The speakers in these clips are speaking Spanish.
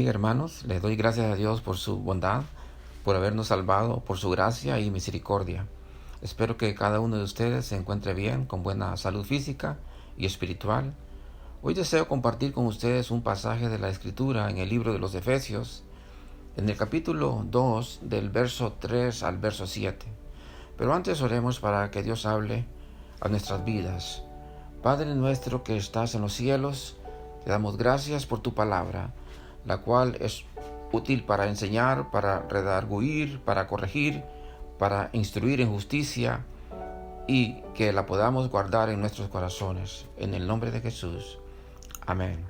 bendiga, hermanos. Les doy gracias a Dios por su bondad, por habernos salvado, por su gracia y misericordia. Espero que cada uno de ustedes se encuentre bien, con buena salud física y espiritual. Hoy deseo compartir con ustedes un pasaje de la Escritura en el libro de los Efesios, en el capítulo 2, del verso 3 al verso 7. Pero antes oremos para que Dios hable a nuestras vidas. Padre nuestro que estás en los cielos, te damos gracias por tu palabra, la cual es útil para enseñar, para redarguir, para corregir, para instruir en justicia, y que la podamos guardar en nuestros corazones. En el nombre de Jesús. Amén.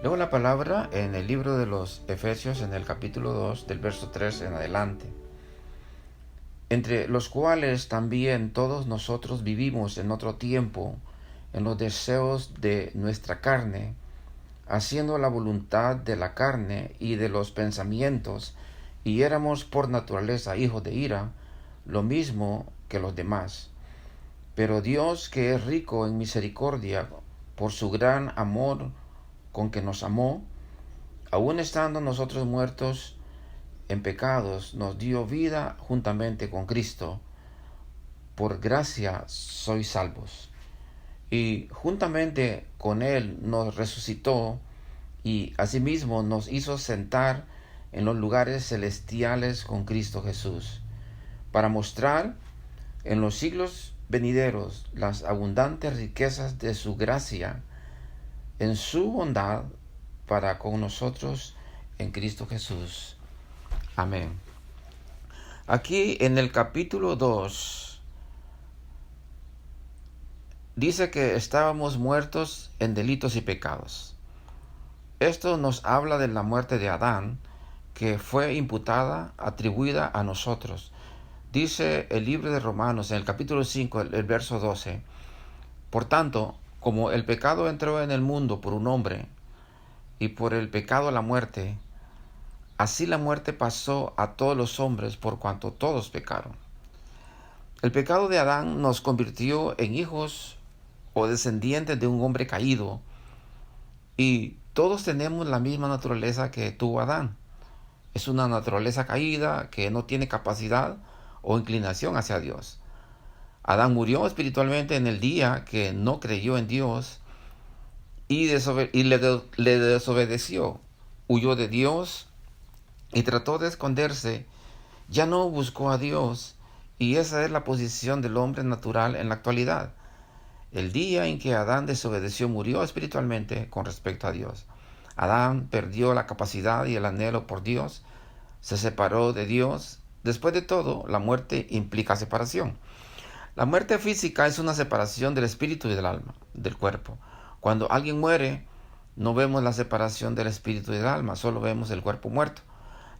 Leo la palabra en el libro de los Efesios, en el capítulo 2, del verso 3 en adelante. Entre los cuales también todos nosotros vivimos en otro tiempo, en los deseos de nuestra carne, haciendo la voluntad de la carne y de los pensamientos, y éramos por naturaleza hijos de ira, lo mismo que los demás. Pero Dios, que es rico en misericordia, por su gran amor con que nos amó, aun estando nosotros muertos en pecados, nos dio vida juntamente con Cristo. Por gracia sois salvos. Y juntamente con Él nos resucitó y asimismo nos hizo sentar en los lugares celestiales con Cristo Jesús, para mostrar en los siglos venideros las abundantes riquezas de su gracia en su bondad para con nosotros en Cristo Jesús. Amén. Aquí en el capítulo 2 dice que estábamos muertos en delitos y pecados. Esto nos habla de la muerte de Adán, que fue imputada, atribuida a nosotros. Dice el libro de Romanos en el capítulo 5, el verso 12. Por tanto, como el pecado entró en el mundo por un hombre, y por el pecado la muerte, así la muerte pasó a todos los hombres por cuanto todos pecaron. El pecado de Adán nos convirtió en hijos o descendientes de un hombre caído, y todos tenemos la misma naturaleza que tuvo Adán. Es una naturaleza caída que no tiene capacidad o inclinación hacia Dios. Adán murió espiritualmente en el día que no creyó en Dios y le desobedeció, huyó de Dios y trató de esconderse. Ya no buscó a Dios, y esa es la posición del hombre natural en la actualidad. El día en que Adán desobedeció, murió espiritualmente con respecto a Dios. Adán perdió la capacidad y el anhelo por Dios, se separó de Dios. Después de todo, la muerte implica separación. La muerte física es una separación del espíritu y del alma, del cuerpo. Cuando alguien muere, no vemos la separación del espíritu y del alma, solo vemos el cuerpo muerto.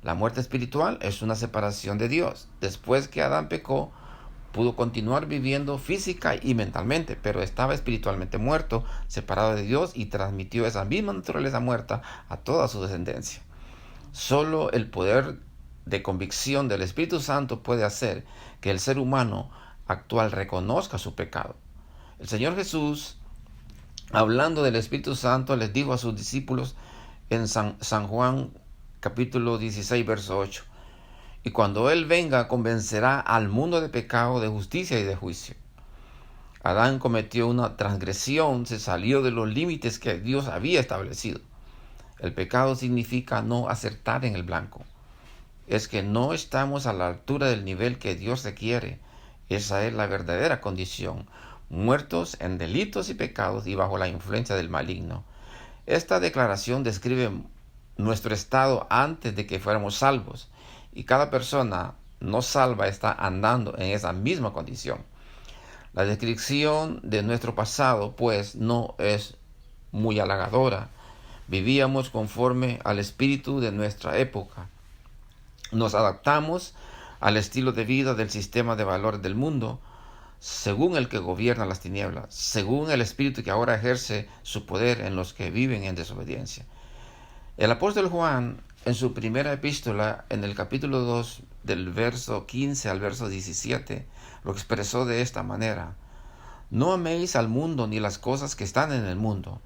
La muerte espiritual es una separación de Dios. Después que Adán pecó, pudo continuar viviendo física y mentalmente, pero estaba espiritualmente muerto, separado de Dios, y transmitió esa misma naturaleza muerta a toda su descendencia. Solo el poder de convicción del Espíritu Santo puede hacer que el ser humano actual reconozca su pecado. El Señor Jesús, hablando del Espíritu Santo, les dijo a sus discípulos en San Juan capítulo 16, verso 8. Y cuando Él venga, convencerá al mundo de pecado, de justicia y de juicio. Adán cometió una transgresión, se salió de los límites que Dios había establecido. El pecado significa no acertar en el blanco. Es que no estamos a la altura del nivel que Dios requiere. Esa es la verdadera condición. Muertos en delitos y pecados y bajo la influencia del maligno. Esta declaración describe nuestro estado antes de que fuéramos salvos. Y cada persona no salva está andando en esa misma condición. La descripción de nuestro pasado, pues, no es muy halagadora. Vivíamos conforme al espíritu de nuestra época. Nos adaptamos al estilo de vida del sistema de valores del mundo, según el que gobierna las tinieblas, según el espíritu que ahora ejerce su poder en los que viven en desobediencia. El apóstol Juan, en su primera epístola, en el capítulo 2, del verso 15 al verso 17, lo expresó de esta manera: No améis al mundo ni las cosas que están en el mundo.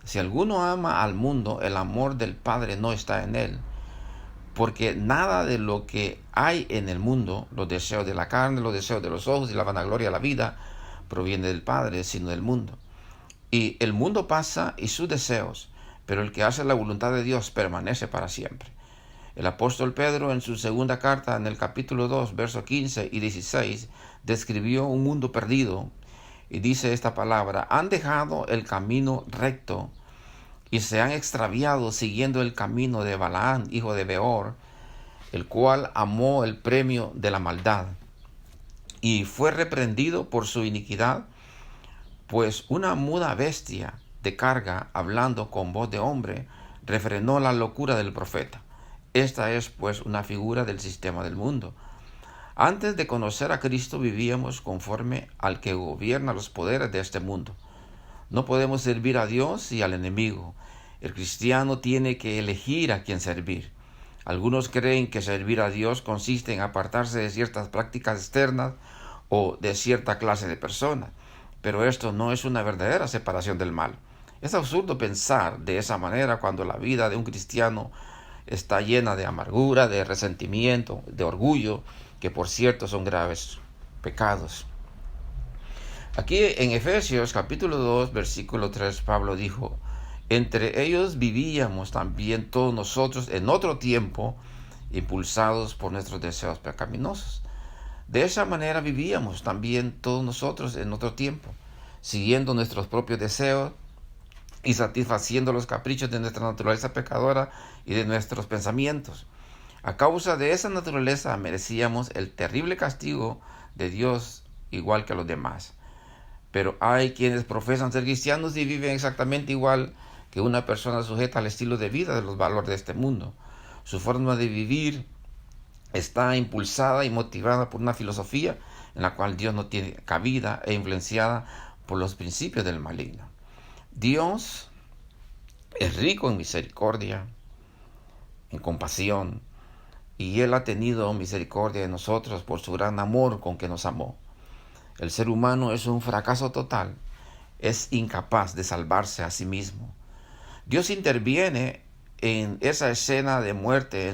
Si alguno ama al mundo, el amor del Padre no está en él. Porque nada de lo que hay en el mundo, los deseos de la carne, los deseos de los ojos y la vanagloria de la vida, proviene del Padre, sino del mundo. Y el mundo pasa y sus deseos, pero el que hace la voluntad de Dios permanece para siempre. El apóstol Pedro, en su segunda carta, en el capítulo 2, versos 15 y 16, describió un mundo perdido y dice esta palabra: han dejado el camino recto y se han extraviado siguiendo el camino de Balaam, hijo de Beor, el cual amó el premio de la maldad y fue reprendido por su iniquidad, pues una muda bestia de carga, hablando con voz de hombre, refrenó la locura del profeta. Esta es pues una figura del sistema del mundo. Antes de conocer a Cristo vivíamos conforme al que gobierna los poderes de este mundo. No podemos servir a Dios y al enemigo. El cristiano tiene que elegir a quién servir. Algunos creen que servir a Dios consiste en apartarse de ciertas prácticas externas o de cierta clase de personas, pero esto no es una verdadera separación del mal. Es absurdo pensar de esa manera cuando la vida de un cristiano está llena de amargura, de resentimiento, de orgullo, que por cierto son graves pecados. Aquí en Efesios capítulo 2, versículo 3, Pablo dijo: entre ellos vivíamos también todos nosotros en otro tiempo, impulsados por nuestros deseos pecaminosos. De esa manera vivíamos también todos nosotros en otro tiempo, siguiendo nuestros propios deseos y satisfaciendo los caprichos de nuestra naturaleza pecadora y de nuestros pensamientos. A causa de esa naturaleza merecíamos el terrible castigo de Dios igual que los demás. Pero hay quienes profesan ser cristianos y viven exactamente igual que una persona sujeta al estilo de vida de los valores de este mundo. Su forma de vivir está impulsada y motivada por una filosofía en la cual Dios no tiene cabida e influenciada por los principios del maligno. Dios es rico en misericordia, en compasión, y Él ha tenido misericordia de nosotros por su gran amor con que nos amó. El ser humano es un fracaso total, es incapaz de salvarse a sí mismo. Dios interviene en esa escena de muerte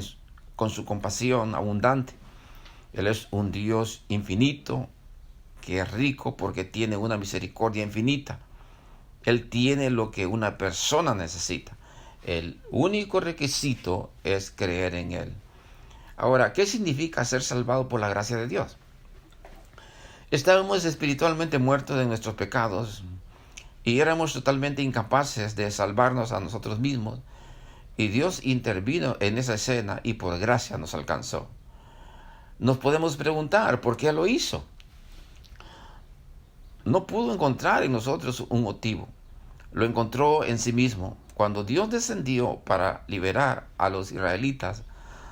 con su compasión abundante. Él es un Dios infinito, que es rico porque tiene una misericordia infinita. Él tiene lo que una persona necesita. El único requisito es creer en Él. Ahora, ¿qué significa ser salvado por la gracia de Dios? Estábamos espiritualmente muertos de nuestros pecados y éramos totalmente incapaces de salvarnos a nosotros mismos, y Dios intervino en esa escena y por gracia nos alcanzó. Nos podemos preguntar por qué lo hizo. No pudo encontrar en nosotros un motivo, lo encontró en sí mismo. Cuando Dios descendió para liberar a los israelitas,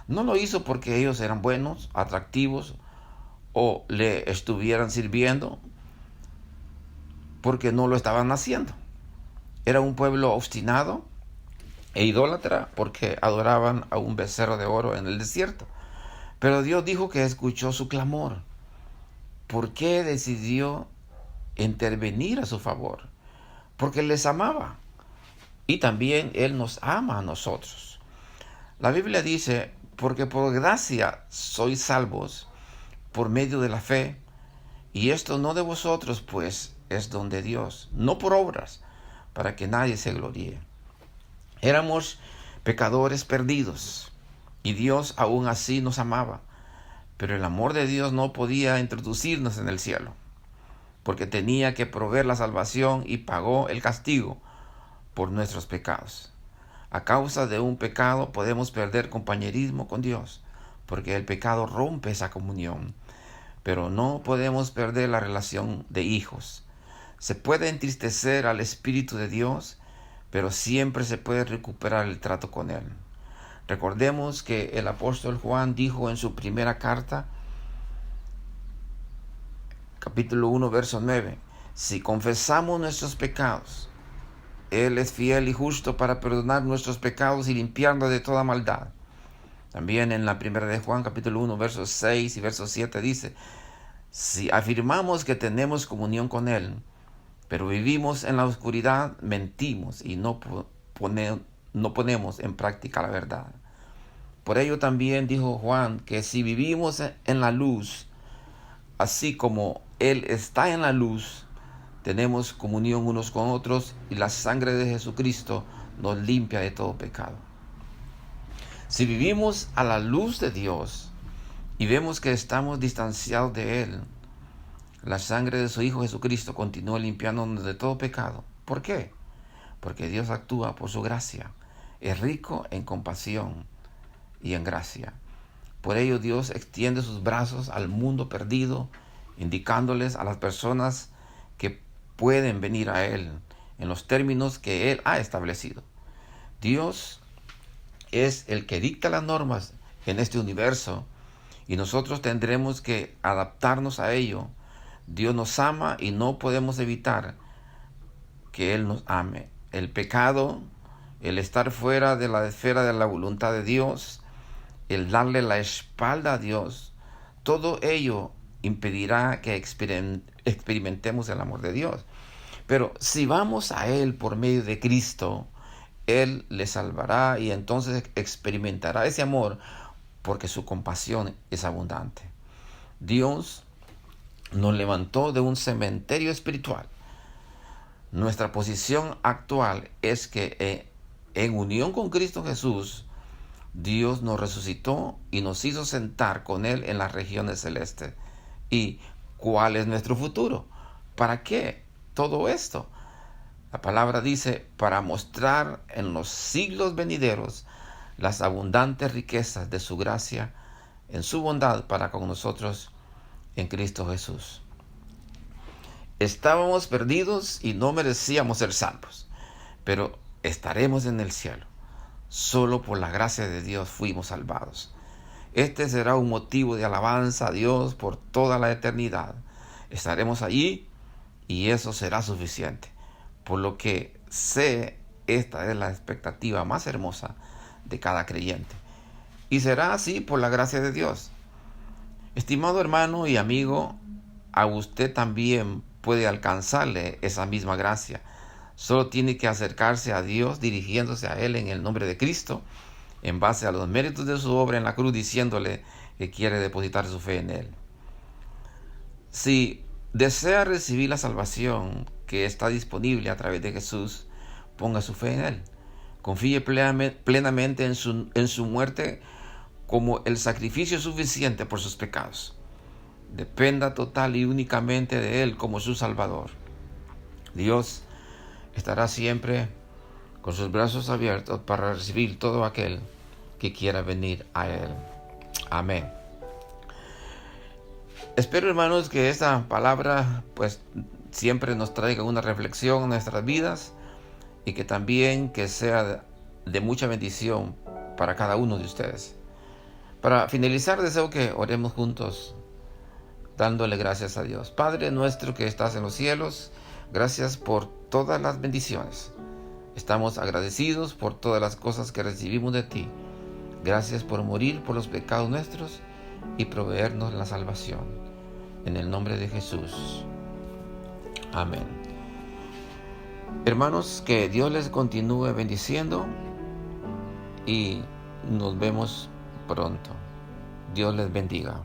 no lo hizo porque ellos eran buenos, atractivos o le estuvieran sirviendo, porque no lo estaban haciendo. Era un pueblo obstinado e idólatra porque adoraban a un becerro de oro en el desierto. Pero Dios dijo que escuchó su clamor. ¿Por qué decidió intervenir a su favor? Porque les amaba. Y también Él nos ama a nosotros. La Biblia dice: porque por gracia sois salvos por medio de la fe, y esto no de vosotros, pues es don de Dios, no por obras, para que nadie se gloríe. Éramos pecadores perdidos, y Dios aún así nos amaba, pero el amor de Dios no podía introducirnos en el cielo, porque tenía que proveer la salvación y pagó el castigo por nuestros pecados. A causa de un pecado podemos perder compañerismo con Dios, porque el pecado rompe esa comunión, pero no podemos perder la relación de hijos. Se puede entristecer al Espíritu de Dios, pero siempre se puede recuperar el trato con Él. Recordemos que el apóstol Juan dijo en su primera carta, capítulo 1, verso 9, si confesamos nuestros pecados, Él es fiel y justo para perdonar nuestros pecados y limpiarnos de toda maldad. También en la primera de Juan, capítulo 1, versos 6 y verso 7 dice: si afirmamos que tenemos comunión con Él, pero vivimos en la oscuridad, mentimos y no ponemos en práctica la verdad. Por ello también dijo Juan que si vivimos en la luz, así como Él está en la luz, tenemos comunión unos con otros y la sangre de Jesucristo nos limpia de todo pecado. Si vivimos a la luz de Dios y vemos que estamos distanciados de Él, la sangre de su Hijo Jesucristo continúa limpiándonos de todo pecado. ¿Por qué? Porque Dios actúa por su gracia. Es rico en compasión y en gracia. Por ello Dios extiende sus brazos al mundo perdido, indicándoles a las personas que pueden venir a Él en los términos que Él ha establecido. Dios es el que dicta las normas en este universo y nosotros tendremos que adaptarnos a ello. Dios nos ama y no podemos evitar que Él nos ame. El pecado, el estar fuera de la esfera de la voluntad de Dios, el darle la espalda a Dios, todo ello impedirá que experimentemos el amor de Dios. Pero si vamos a Él por medio de Cristo, Él le salvará y entonces experimentará ese amor porque su compasión es abundante. Dios nos levantó de un cementerio espiritual. Nuestra posición actual es que en unión con Cristo Jesús, Dios nos resucitó y nos hizo sentar con Él en las regiones celestes. ¿Y cuál es nuestro futuro? ¿Para qué todo esto? La palabra dice, para mostrar en los siglos venideros las abundantes riquezas de su gracia en su bondad para con nosotros en Cristo Jesús. Estábamos perdidos y no merecíamos ser salvos, pero estaremos en el cielo. Solo por la gracia de Dios fuimos salvados. Este será un motivo de alabanza a Dios por toda la eternidad. Estaremos allí y eso será suficiente. Por lo que sé, esta es la expectativa más hermosa de cada creyente. Y será así por la gracia de Dios. Estimado hermano y amigo, a usted también puede alcanzarle esa misma gracia. Solo tiene que acercarse a Dios dirigiéndose a Él en el nombre de Cristo, en base a los méritos de su obra en la cruz, diciéndole que quiere depositar su fe en Él. Si desea recibir la salvación que está disponible a través de Jesús, ponga su fe en Él. Confíe plenamente en su muerte como el sacrificio suficiente por sus pecados. Dependa total y únicamente de Él como su Salvador. Dios estará siempre con sus brazos abiertos para recibir todo aquel que quiera venir a Él. Amén. Espero, hermanos, que esta palabra siempre nos traiga una reflexión en nuestras vidas y que también que sea de mucha bendición para cada uno de ustedes. Para finalizar, deseo que oremos juntos, dándole gracias a Dios. Padre nuestro que estás en los cielos, gracias por todas las bendiciones. Estamos agradecidos por todas las cosas que recibimos de ti. Gracias por morir por los pecados nuestros y proveernos la salvación. En el nombre de Jesús. Amén. Hermanos, que Dios les continúe bendiciendo y nos vemos pronto. Dios les bendiga.